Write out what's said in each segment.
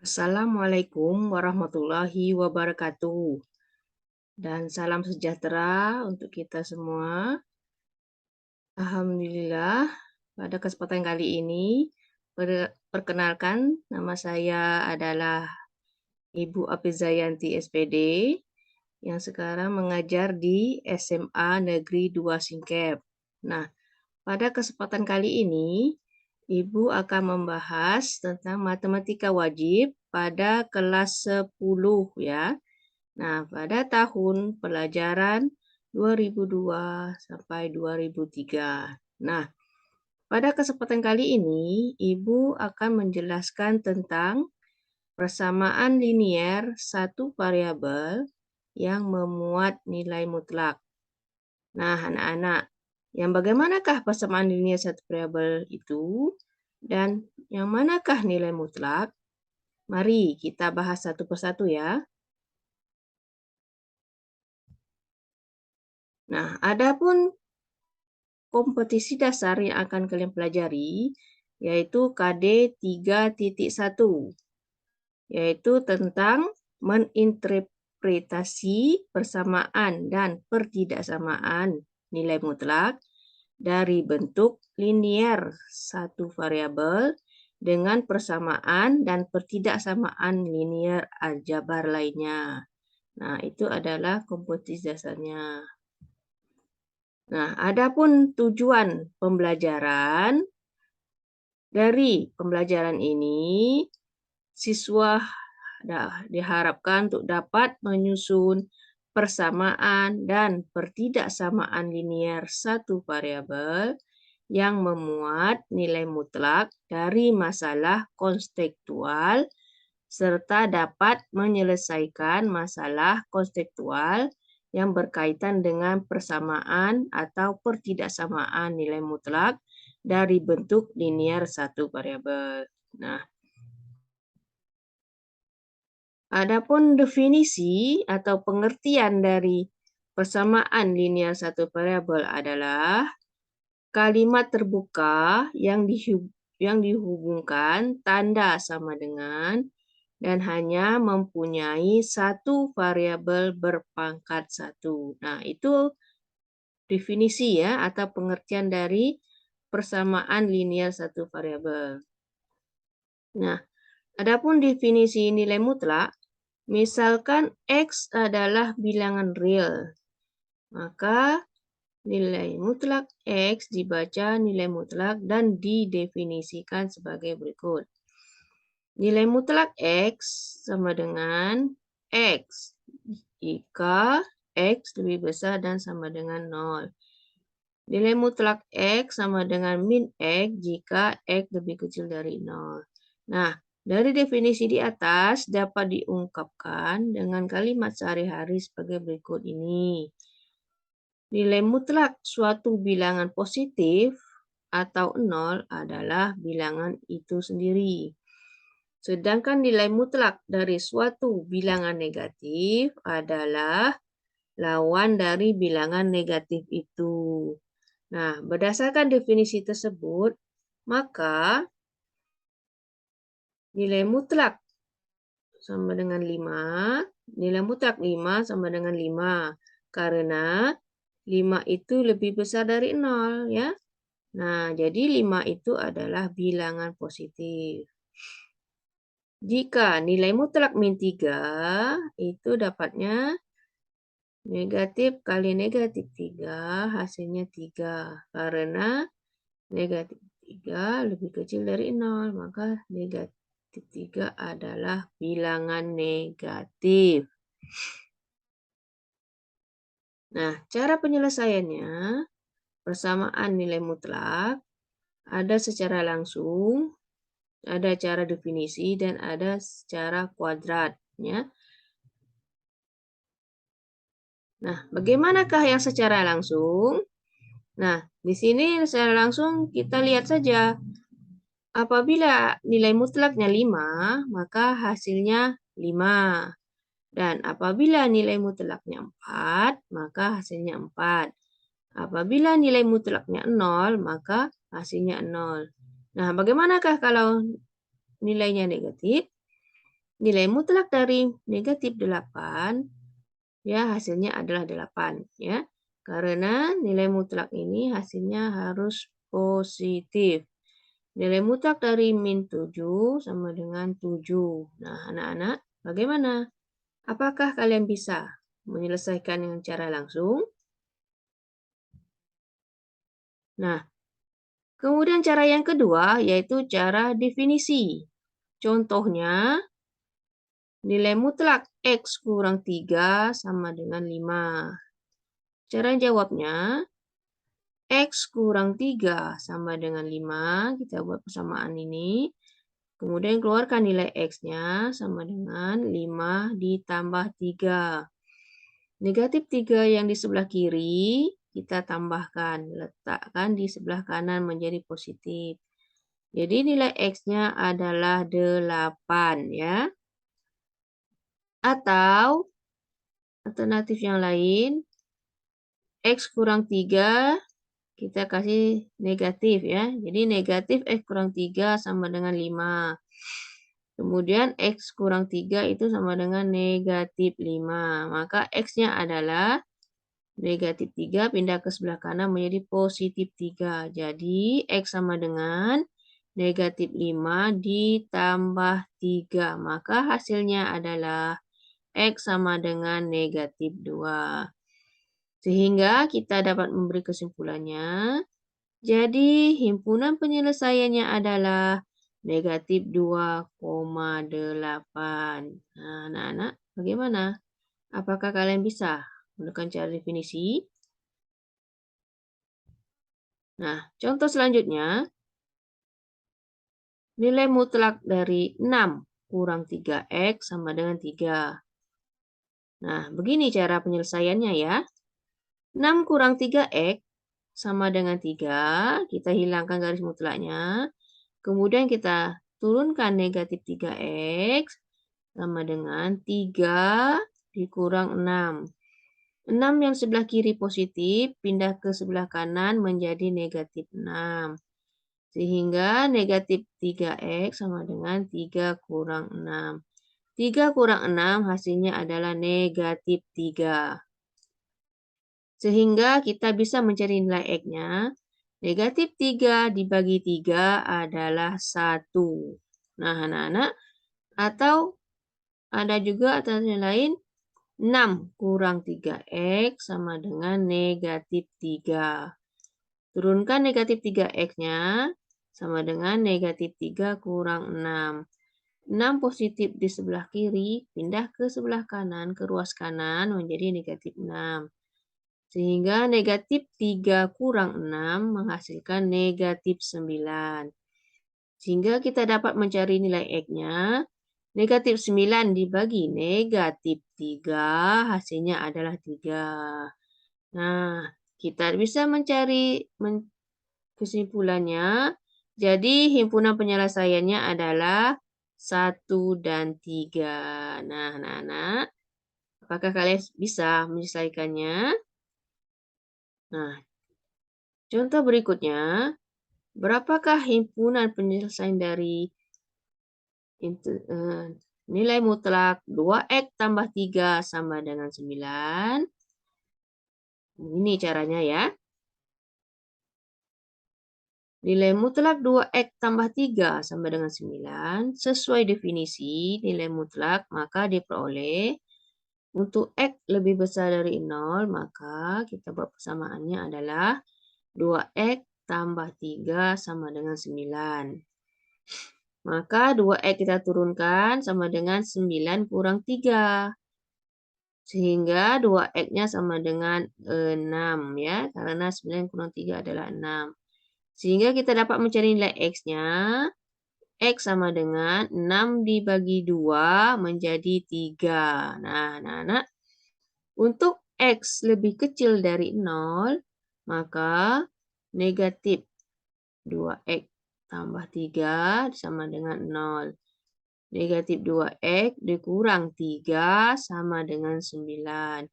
Assalamualaikum warahmatullahi wabarakatuh. Dan salam sejahtera untuk kita semua. Alhamdulillah, pada kesempatan kali ini, perkenalkan nama saya adalah Ibu Afizayanti SPD yang sekarang mengajar di SMA Negeri 2 Singkep. Nah, pada kesempatan kali ini, Ibu akan membahas tentang matematika wajib pada kelas 10 ya. Nah, pada tahun pelajaran 2002 sampai 2003. Nah, pada kesempatan kali ini, Ibu akan menjelaskan tentang persamaan linier satu variabel yang memuat nilai mutlak. Nah, anak-anak, yang bagaimanakah persamaan linier satu variabel itu? Dan yang manakah nilai mutlak? Mari kita bahas satu persatu ya. Nah, adapun kompetisi dasar yang akan kalian pelajari, yaitu KD 3.1, yaitu tentang menginterpretasi persamaan dan pertidaksamaan nilai mutlak dari bentuk linier satu variabel dengan persamaan dan pertidaksamaan linier aljabar lainnya. Nah, itu adalah kompetisi dasarnya. Nah, adapun tujuan pembelajaran, dari pembelajaran ini, siswa diharapkan untuk dapat menyusun persamaan dan pertidaksamaan linier satu variabel yang memuat nilai mutlak dari masalah konstektual serta dapat menyelesaikan masalah konstektual yang berkaitan dengan persamaan atau pertidaksamaan nilai mutlak dari bentuk linier satu variabel. Nah, adapun definisi atau pengertian dari persamaan linier satu variabel adalah kalimat terbuka yang dihubungkan tanda sama dengan dan hanya mempunyai satu variabel berpangkat satu. Nah, itu definisi ya atau pengertian dari persamaan linier satu variabel. Nah, adapun definisi nilai mutlak, misalkan X adalah bilangan real, maka nilai mutlak X dibaca nilai mutlak dan didefinisikan sebagai berikut. Nilai mutlak X sama dengan X jika X lebih besar dan sama dengan 0. Nilai mutlak X sama dengan min X jika X lebih kecil dari 0. Nah, dari definisi di atas dapat diungkapkan dengan kalimat sehari-hari sebagai berikut ini. Nilai mutlak suatu bilangan positif atau 0 adalah bilangan itu sendiri. Sedangkan nilai mutlak dari suatu bilangan negatif adalah lawan dari bilangan negatif itu. Nah, berdasarkan definisi tersebut, maka nilai mutlak sama dengan 5, nilai mutlak 5 sama dengan 5, karena 5 itu lebih besar dari 0, ya. Nah, jadi 5 itu adalah bilangan positif. Jika nilai mutlak min 3, itu dapatnya negatif kali negatif 3, hasilnya 3. Karena negatif 3 lebih kecil dari 0, maka negatif 3 adalah bilangan negatif. Nah, cara penyelesaiannya, persamaan nilai mutlak, ada secara langsung, ada cara definisi, dan ada secara kuadrat. Ya. Nah, bagaimanakah yang secara langsung? Nah, di sini secara langsung kita lihat saja. Apabila nilai mutlaknya 5, maka hasilnya 5. Dan apabila nilai mutlaknya 4, maka hasilnya 4. Apabila nilai mutlaknya 0, maka hasilnya 0. Nah, bagaimanakah kalau nilainya negatif? Nilai mutlak dari negatif 8, ya hasilnya adalah 8, ya. Karena nilai mutlak ini hasilnya harus positif. Nilai mutlak dari min 7 sama dengan 7. Nah, anak-anak, bagaimana? Apakah kalian bisa menyelesaikan dengan cara langsung? Nah, kemudian cara yang kedua yaitu cara definisi. Contohnya, nilai mutlak X kurang 3 sama dengan 5. Cara jawabnya, X kurang 3 sama dengan 5. Kita buat persamaan ini. Kemudian keluarkan nilai X-nya sama dengan 5 ditambah 3. Negatif 3 yang di sebelah kiri, kita tambahkan. Letakkan di sebelah kanan menjadi positif. Jadi nilai X-nya adalah 8, ya. Atau alternatif yang lain, X kurang 3, kita kasih negatif, ya. Jadi negatif X kurang 3 sama dengan 5. Kemudian X kurang 3 itu sama dengan negatif 5. Maka X-nya adalah negatif 3 pindah ke sebelah kanan menjadi positif 3. Jadi X sama dengan negatif 5 ditambah 3. Maka hasilnya adalah X sama dengan negatif 2. Sehingga kita dapat memberi kesimpulannya. Jadi himpunan penyelesaiannya adalah negatif 2,8. Nah, anak-anak, bagaimana? Apakah kalian bisa menemukan cara definisi? Nah, contoh selanjutnya, nilai mutlak dari 6 kurang 3X sama dengan 3. Nah, begini cara penyelesaiannya ya. 6 kurang 3X sama dengan 3. Kita hilangkan garis mutlaknya. Kemudian kita turunkan negatif 3X sama dengan 3 dikurang 6. 6 yang sebelah kiri positif, pindah ke sebelah kanan menjadi negatif 6. Sehingga negatif 3X sama dengan 3 kurang 6. 3 kurang 6 hasilnya adalah negatif 3. Sehingga kita bisa mencari nilai X-nya. Negatif 3 dibagi 3 adalah 1. Nah, anak-anak, atau ada juga alternatif lain, 6 kurang 3X sama dengan negatif 3. Turunkan negatif 3X-nya sama dengan negatif 3 kurang 6. 6 positif di sebelah kiri, pindah ke sebelah kanan, ke ruas kanan menjadi negatif 6. Sehingga negatif 3 kurang 6 menghasilkan negatif 9. Sehingga kita dapat mencari nilai X-nya. Negatif 9 dibagi negatif 3, hasilnya adalah 3. Nah, kita bisa mencari kesimpulannya. Jadi, himpunan penyelesaiannya adalah 1 dan 3. Nah, anak-anak, apakah kalian bisa menyelesaikannya? Nah, contoh berikutnya, berapakah himpunan penyelesaian dari nilai mutlak 2X tambah 3 sama dengan 9. Ini caranya ya. Nilai mutlak 2X tambah 3 sama dengan 9. Sesuai definisi nilai mutlak maka diperoleh untuk X lebih besar dari 0, maka kita buat persamaannya adalah 2X tambah 3 sama dengan 9. Maka 2X kita turunkan sama dengan 9 kurang 3. Sehingga 2X-nya sama dengan 6 ya, karena 9 kurang 3 adalah 6. Sehingga kita dapat mencari nilai X-nya. X sama dengan 6 dibagi 2 menjadi 3. Nah, anak-anak, untuk X lebih kecil dari 0, maka negatif 2X tambah 3 sama dengan 0. Negatif 2X dikurang 3 sama dengan 9.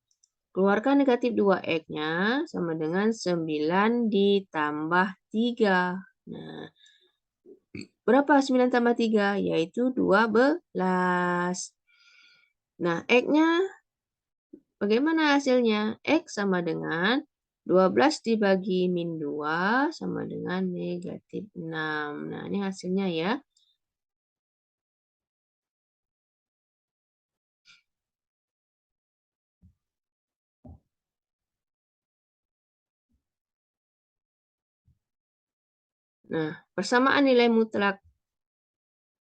Keluarkan negatif 2X-nya sama dengan 9 ditambah 3. Nah, Berapa 9 tambah 3? Yaitu 12. Nah, X-nya bagaimana hasilnya? X sama dengan 12 dibagi min 2 sama dengan negatif 6. Nah, ini hasilnya ya. Nah, persamaan nilai mutlak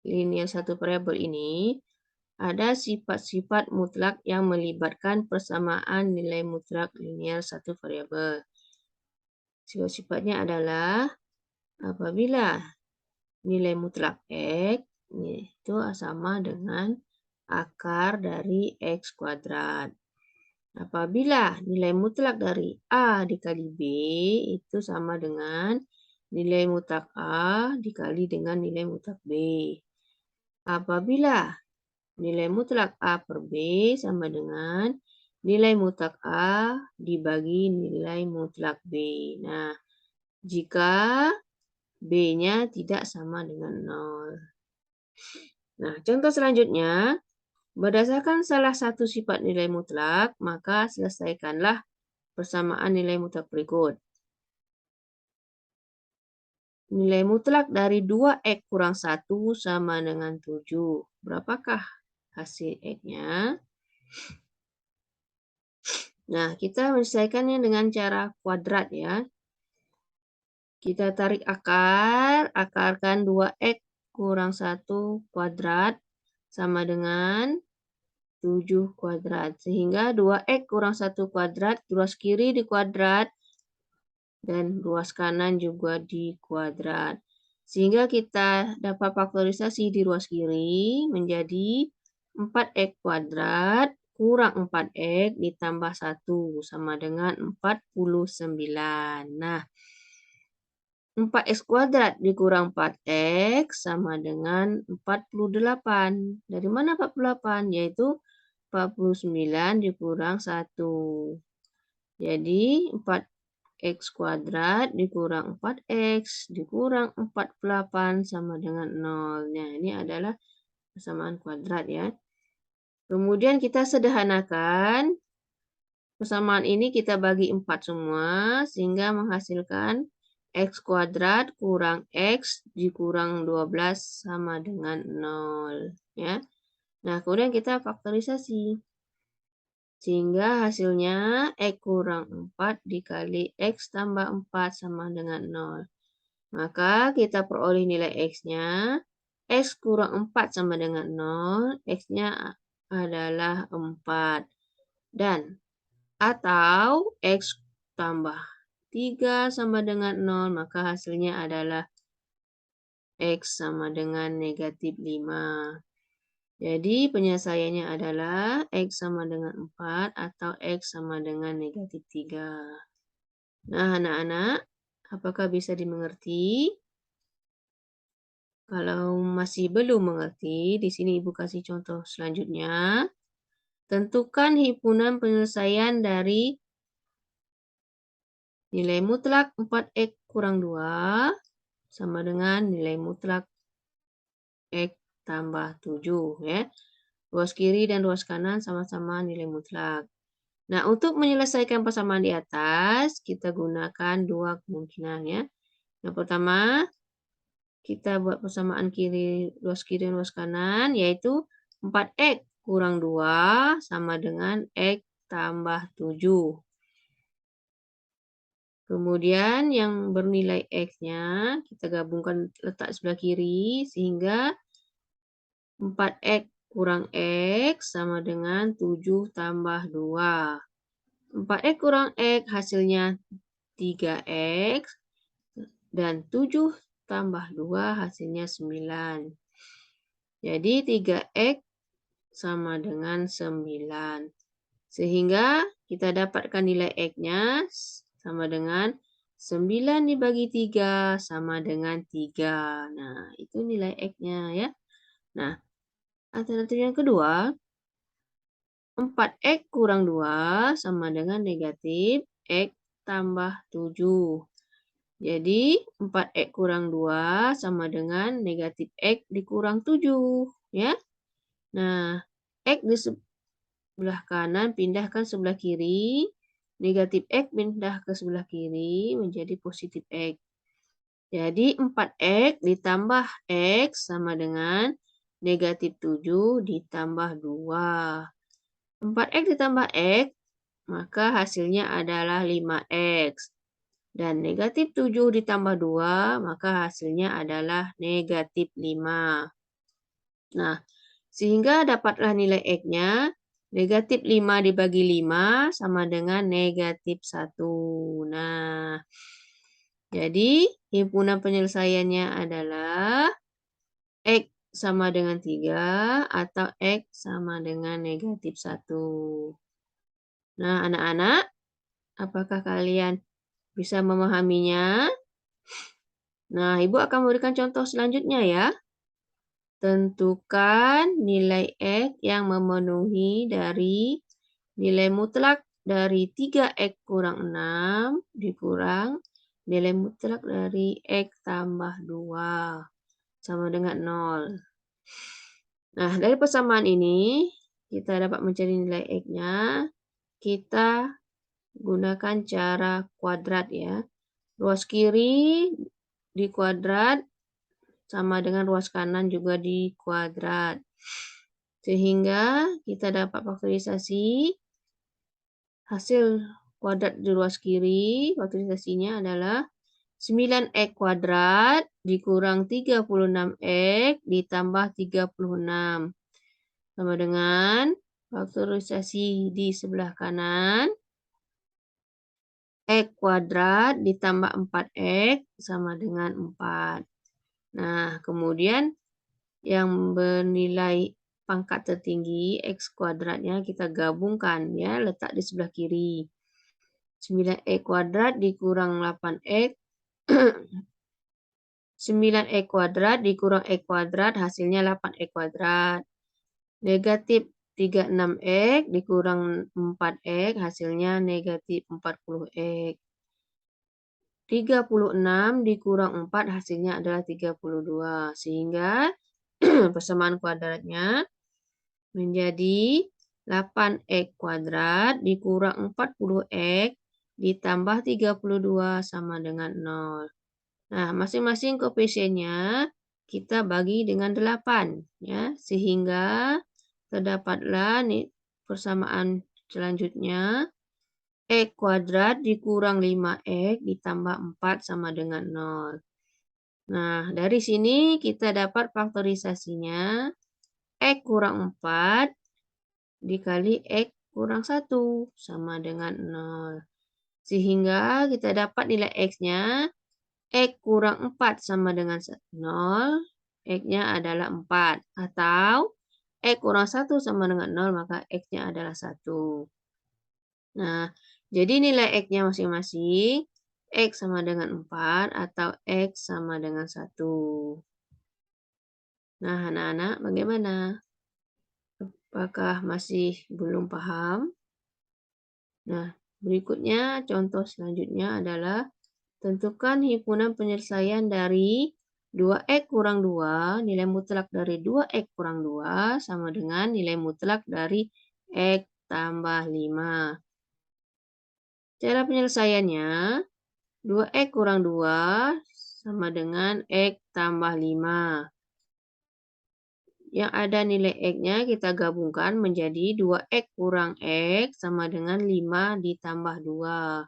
linear satu variabel ini ada sifat-sifat mutlak yang melibatkan persamaan nilai mutlak linear satu variabel. Sifat-sifatnya adalah apabila nilai mutlak X itu sama dengan akar dari X kuadrat. Apabila nilai mutlak dari A dikali B itu sama dengan nilai mutlak A dikali dengan nilai mutlak B. Apabila nilai mutlak A per B sama dengan nilai mutlak A dibagi nilai mutlak B. Nah, jika B-nya tidak sama dengan 0. Nah, contoh selanjutnya, berdasarkan salah satu sifat nilai mutlak, maka selesaikanlah persamaan nilai mutlak berikut. Nilai mutlak dari 2X kurang 1 sama dengan 7. Berapakah hasil X-nya? Nah, kita menyelesaikannya dengan cara kuadrat ya. Kita tarik akar, akarkan 2X kurang 1 kuadrat sama dengan 7 kuadrat. Sehingga 2X kurang 1 kuadrat, ruas kiri dikuadrat, dan ruas kanan juga dikuadrat. Sehingga kita dapat faktorisasi di ruas kiri menjadi 4X kuadrat kurang 4X ditambah 1 sama dengan 49. Nah, 4X kuadrat dikurang 4X sama dengan 48. Dari mana 48? Yaitu 49 dikurang 1. Jadi 4X kuadrat dikurang 4X dikurang 48 sama dengan 0. Nah, ini adalah persamaan kuadrat ya. Kemudian kita sederhanakan. Persamaan ini kita bagi 4 semua sehingga menghasilkan X kuadrat kurang X dikurang 12 sama dengan 0. Ya. Nah, kemudian kita faktorisasi. Sehingga hasilnya X kurang 4 dikali X tambah 4 sama dengan 0. Maka kita peroleh nilai X-nya. X kurang 4 sama dengan 0. X-nya adalah 4. Dan atau X tambah 3 sama dengan 0. Maka hasilnya adalah X sama dengan negatif 5. Jadi penyelesaiannya adalah X sama dengan 4 atau X sama dengan negatif 3. Nah, anak-anak, apakah bisa dimengerti? Kalau masih belum mengerti, di sini Ibu kasih contoh selanjutnya. Tentukan himpunan penyelesaian dari nilai mutlak 4X kurang 2 sama dengan nilai mutlak X tambah 7. Ya. Ruas kiri dan ruas kanan sama-sama nilai mutlak. Nah, untuk menyelesaikan persamaan di atas, kita gunakan dua kemungkinan ya. Yang pertama, kita buat persamaan ruas kiri dan ruas kanan, yaitu 4X kurang 2 sama dengan X tambah 7. Kemudian yang bernilai X-nya, kita gabungkan letak sebelah kiri, sehingga 4X kurang X sama dengan 7 tambah 2. 4X kurang X hasilnya 3X. Dan 7 tambah 2 hasilnya 9. Jadi 3X sama dengan 9. Sehingga kita dapatkan nilai X-nya sama dengan 9 dibagi 3 sama dengan 3. Nah, itu nilai X-nya ya. Nah, alternatif yang kedua, 4X kurang 2 sama dengan negatif X tambah 7. Jadi 4x kurang 2 sama dengan negatif x dikurang 7. Ya. Nah, x di sebelah kanan pindah ke sebelah kiri. Negatif x pindah ke sebelah kiri menjadi positif x. Jadi 4x ditambah x sama dengan negatif 7 ditambah 2. 4x ditambah x, maka hasilnya adalah 5x. Dan negatif 7 ditambah 2, maka hasilnya adalah negatif 5. Nah, sehingga dapatlah nilai X-nya, negatif 5 dibagi 5 sama dengan negatif 1. Nah, jadi himpunan penyelesaiannya adalah X sama dengan 3 atau X sama dengan negatif 1. Nah, anak-anak, apakah kalian bisa memahaminya? Nah, Ibu akan memberikan contoh selanjutnya ya. Tentukan nilai X yang memenuhi dari nilai mutlak dari 3X kurang 6 dikurang nilai mutlak dari X tambah 2 sama dengan 0. Nah, dari persamaan ini, kita dapat mencari nilai X-nya. Kita gunakan cara kuadrat ya. Ruas kiri dikuadrat sama dengan ruas kanan juga dikuadrat. Sehingga kita dapat faktorisasi hasil kuadrat di ruas kiri, faktorisasinya adalah 9x kuadrat dikurang 36x ditambah 36. Sama dengan faktorisasi di sebelah kanan, x kuadrat ditambah 4x sama dengan 4. Nah, kemudian yang bernilai pangkat tertinggi, x kuadratnya kita gabungkan ya, letak di sebelah kiri. 9x kuadrat dikurang 8x, 9x kuadrat dikurang x kuadrat hasilnya 8x kuadrat. Negatif 36x dikurang 4x hasilnya negatif 40x. 36 dikurang 4 hasilnya adalah 32. Sehingga persamaan kuadratnya menjadi 8x kuadrat dikurang 40x ditambah 32 sama dengan 0. Nah, masing-masing koefisiennya kita bagi dengan 8 ya, sehingga terdapatlah persamaan selanjutnya x kuadrat dikurang 5x ditambah 4 sama dengan 0. Nah, dari sini kita dapat faktorisasinya x kurang 4 dikali x kurang 1 sama dengan 0. Sehingga kita dapat nilai x-nya x kurang 4 sama dengan 0, x-nya adalah 4. Atau x kurang 1 sama dengan 0, maka x-nya adalah 1. Nah, jadi nilai x-nya masing-masing, x sama dengan 4 atau x sama dengan 1. Nah, anak-anak bagaimana? Apakah masih belum paham? Nah, berikutnya contoh selanjutnya adalah tentukan himpunan penyelesaian dari 2x kurang 2, nilai mutlak dari 2x kurang 2 sama dengan nilai mutlak dari x tambah 5. Cara penyelesaiannya, 2x kurang 2 sama dengan x tambah 5. Yang ada nilai x-nya kita gabungkan menjadi 2x kurang x sama dengan 5 ditambah 2.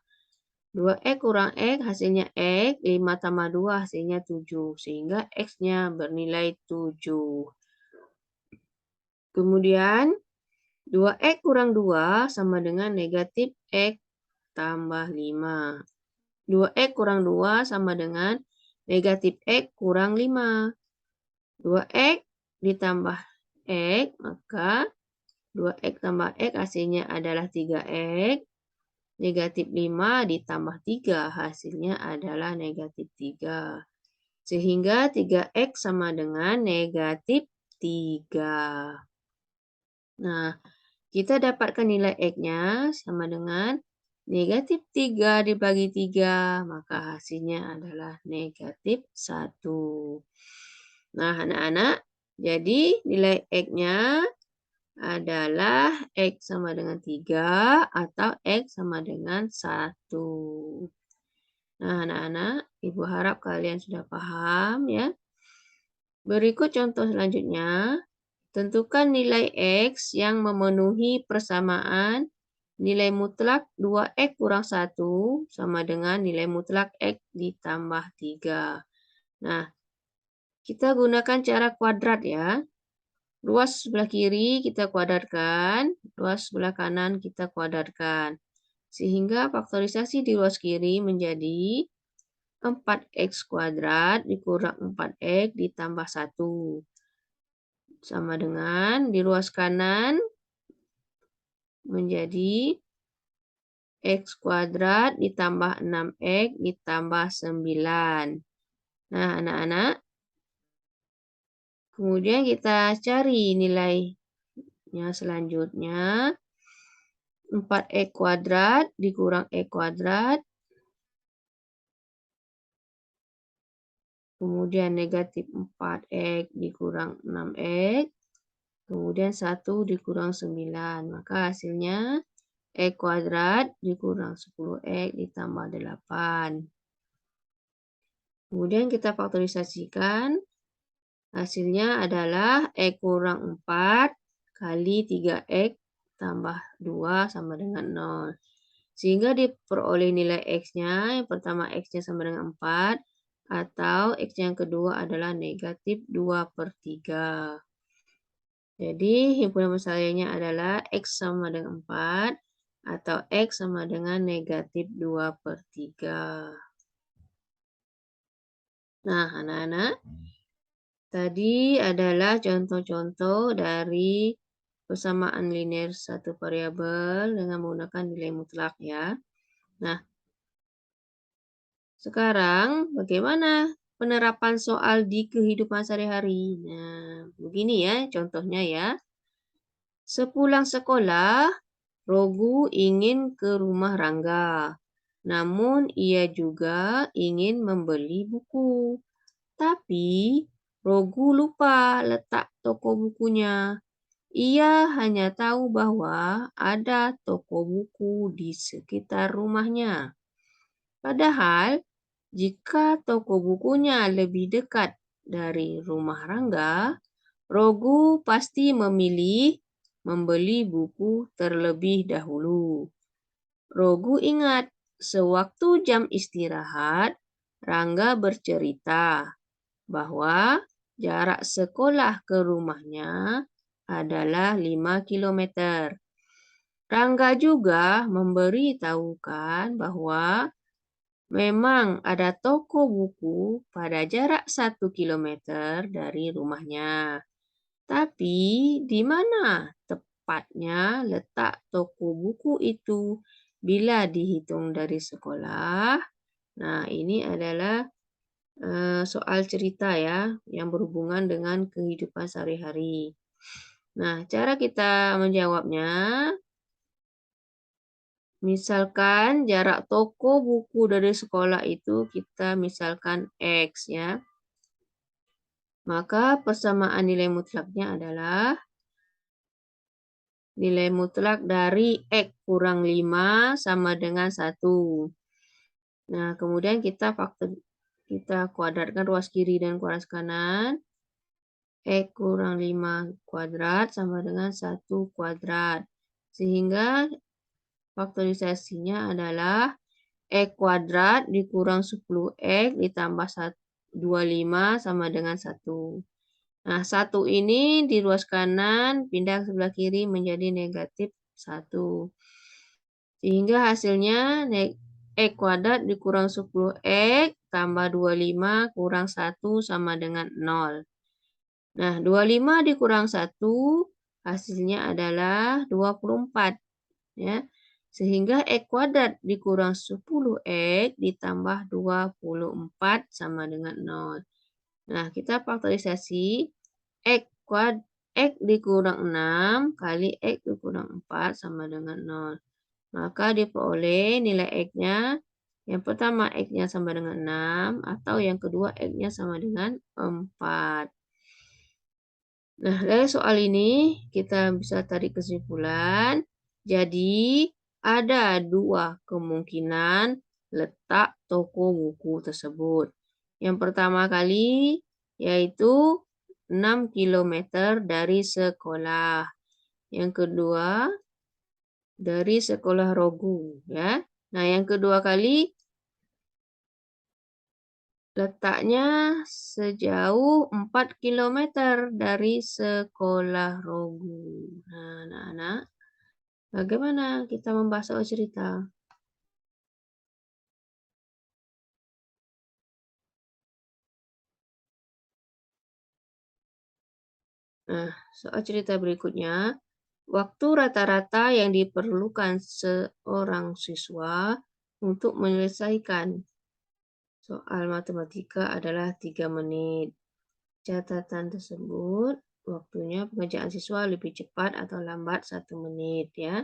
2x kurang x hasilnya x, 5 tambah 2 hasilnya 7. Sehingga x-nya bernilai 7. Kemudian 2x kurang 2 sama dengan negatif x tambah 5. 2x kurang 2 sama dengan negatif x kurang 5. 2x ditambah x, maka 2x tambah x hasilnya adalah 3x. Negatif 5 ditambah 3 hasilnya adalah negatif 3. Sehingga 3x sama dengan negatif 3. Nah, kita dapatkan nilai x-nya sama dengan Negatif 3 dibagi 3, maka hasilnya adalah negatif 1. Nah, anak-anak, jadi nilai X-nya adalah X sama dengan 3 atau X sama dengan 1. Nah, anak-anak, Ibu harap kalian sudah paham ya. Berikut contoh selanjutnya. Tentukan nilai X yang memenuhi persamaan nilai mutlak 2X kurang 1 sama dengan nilai mutlak X ditambah 3. Nah, kita gunakan cara kuadrat ya. Ruas sebelah kiri kita kuadratkan, ruas sebelah kanan kita kuadratkan. Sehingga faktorisasi di ruas kiri menjadi 4X kuadrat dikurang 4X ditambah 1. Sama dengan di ruas kanan menjadi X kuadrat ditambah 6X ditambah 9. Nah, anak-anak, kemudian kita cari nilainya selanjutnya. 4X kuadrat dikurang X kuadrat. Kemudian negatif 4X dikurang 6X. Kemudian 1 dikurang 9. Maka hasilnya X kuadrat dikurang 10X ditambah 8. Kemudian kita faktorisasikan. Hasilnya adalah X kurang 4 kali 3X tambah 2 sama dengan 0. Sehingga diperoleh nilai X-nya, yang pertama X-nya sama dengan 4, atau X yang kedua adalah negatif 2/3. Jadi himpunan masalahnya adalah X sama dengan 4, atau X sama dengan negatif 2/3. Nah, anak-anak, tadi adalah contoh-contoh dari persamaan linear satu variabel dengan menggunakan nilai mutlak ya. Nah, sekarang bagaimana penerapan soal di kehidupan sehari-hari? Nah, begini ya contohnya ya. Sepulang sekolah, Rogu ingin ke rumah Rangga. Namun ia juga ingin membeli buku. Tapi Rogu lupa letak toko bukunya. Ia hanya tahu bahwa ada toko buku di sekitar rumahnya. Padahal, jika toko bukunya lebih dekat dari rumah Rangga, Rogu pasti memilih membeli buku terlebih dahulu. Rogu ingat, sewaktu jam istirahat, Rangga bercerita bahwa jarak sekolah ke rumahnya adalah 5 kilometer. Rangga juga memberitahukan bahwa memang ada toko buku pada jarak 1 kilometer dari rumahnya. Tapi di mana tepatnya letak toko buku itu bila dihitung dari sekolah? Nah, ini adalah soal cerita ya, yang berhubungan dengan kehidupan sehari-hari. Nah, cara kita menjawabnya, misalkan jarak toko buku dari sekolah itu kita misalkan X ya. Maka persamaan nilai mutlaknya adalah nilai mutlak dari X kurang 5 sama dengan 1. Nah, kemudian kita kuadratkan ruas kiri dan ruas kanan. X kurang 5 kuadrat sama dengan 1 kuadrat. Sehingga faktorisasinya adalah X kuadrat dikurang 10X ditambah 25 sama dengan 1. Nah, 1 ini di ruas kanan pindah ke sebelah kiri menjadi negatif 1. Sehingga hasilnya X kuadrat dikurang 10X tambah 25 kurang 1 sama dengan 0. Nah, 25 dikurang 1 hasilnya adalah 24. Ya. Sehingga X kuadrat dikurang 10X ditambah 24 sama dengan 0. Nah, kita faktorisasi X dikurang 6 kali X dikurang 4 sama dengan 0. maka diperoleh nilai X-nya. Yang pertama X-nya sama dengan 6, atau yang kedua X-nya sama dengan 4. Nah, dari soal ini kita bisa tarik kesimpulan. Jadi, ada dua kemungkinan letak toko buku tersebut. Yang pertama kali yaitu 6 kilometer dari sekolah. Yang kedua dari sekolah Rogu, ya. Nah, yang kedua kali letaknya sejauh 4 kilometer dari sekolah Rogu. Nah, anak-anak, bagaimana kita membahas soal cerita? Nah, soal cerita berikutnya, waktu rata-rata yang diperlukan seorang siswa untuk menyelesaikan soal matematika adalah 3 menit. Catatan tersebut, waktunya pengerjaan siswa lebih cepat atau lambat 1 menit, ya.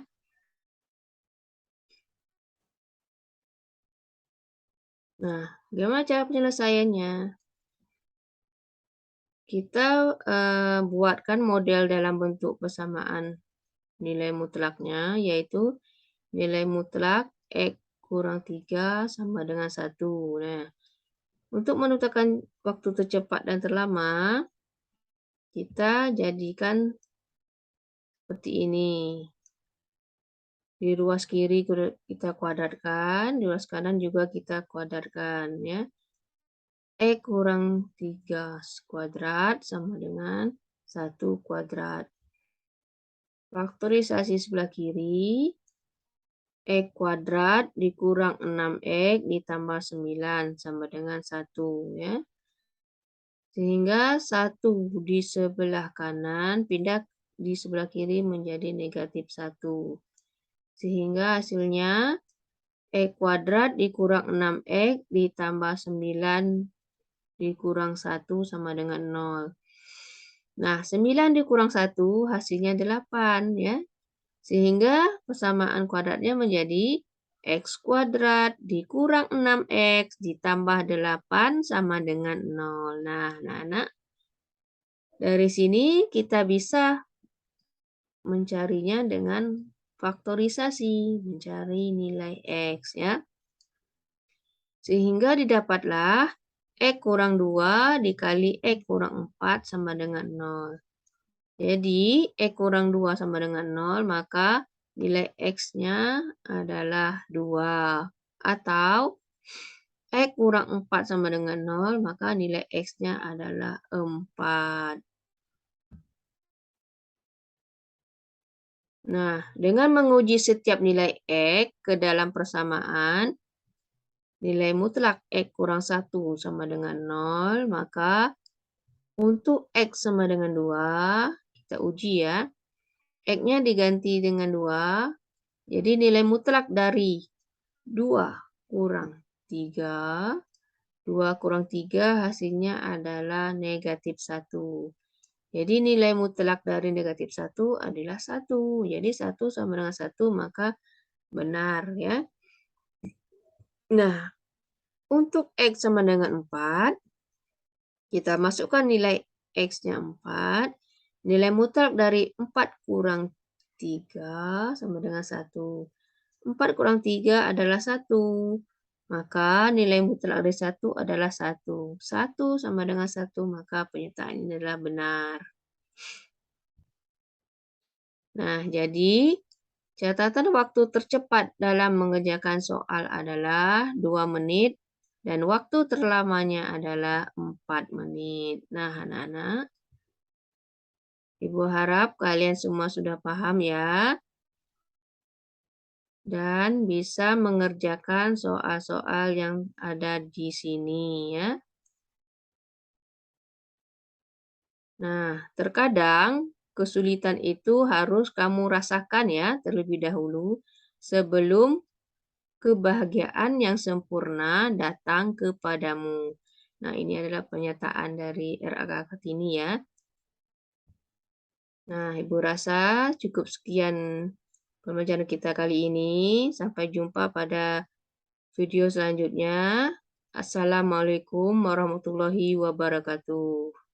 Nah, bagaimana cara penyelesaiannya? Kita buatkan model dalam bentuk persamaan nilai mutlaknya, yaitu nilai mutlak X kurang 3 sama dengan 1. Nah, untuk menentukan waktu tercepat dan terlama, kita jadikan seperti ini. Di ruas kiri kita kuadratkan, di ruas kanan juga kita kuadratkan, ya. X kurang 3 kuadrat sama dengan 1 kuadrat. Faktorisasi sebelah kiri, X kuadrat dikurang 6X ditambah 9 sama dengan 1. Ya. Sehingga 1 di sebelah kanan pindah di sebelah kiri menjadi negatif 1. Sehingga hasilnya X kuadrat dikurang 6X ditambah 9 dikurang 1 sama dengan 0. Nah, 9 dikurang 1 hasilnya 8, ya. Sehingga persamaan kuadratnya menjadi X kuadrat dikurang 6X ditambah 8 sama dengan 0. Nah, anak-anak, dari sini kita bisa mencarinya dengan faktorisasi, mencari nilai X, ya. Sehingga didapatlah X kurang 2 dikali X kurang 4 sama dengan 0. Jadi, X kurang 2 sama dengan 0, maka nilai X-nya adalah 2. Atau X kurang 4 sama dengan 0, maka nilai X-nya adalah 4. Nah, dengan menguji setiap nilai X ke dalam persamaan, nilai mutlak X kurang 1 sama dengan 0, maka untuk X sama dengan 2, kita uji, ya. X-nya diganti dengan 2, jadi nilai mutlak dari 2 kurang 3, 2 kurang 3 hasilnya adalah negatif 1. Jadi nilai mutlak dari negatif 1 adalah 1. Jadi 1 sama dengan 1 maka benar, ya. Nah, untuk X sama dengan 4, kita masukkan nilai X-nya 4. Nilai mutlak dari 4 kurang 3 sama dengan 1. 4 kurang 3 adalah 1. Maka nilai mutlak dari 1 adalah 1. 1 sama dengan 1, maka pernyataan ini adalah benar. Nah, jadi catatan waktu tercepat dalam mengerjakan soal adalah 2 menit dan waktu terlamanya adalah 4 menit. Nah, anak-anak, Ibu harap kalian semua sudah paham, ya. Dan bisa mengerjakan soal-soal yang ada di sini, ya. Nah, terkadang kesulitan itu harus kamu rasakan, ya, terlebih dahulu sebelum kebahagiaan yang sempurna datang kepadamu. Nah, ini adalah pernyataan dari R.A. Kartini, ya. Nah, Ibu rasa cukup sekian pembelajaran kita kali ini. Sampai jumpa pada video selanjutnya. Assalamualaikum warahmatullahi wabarakatuh.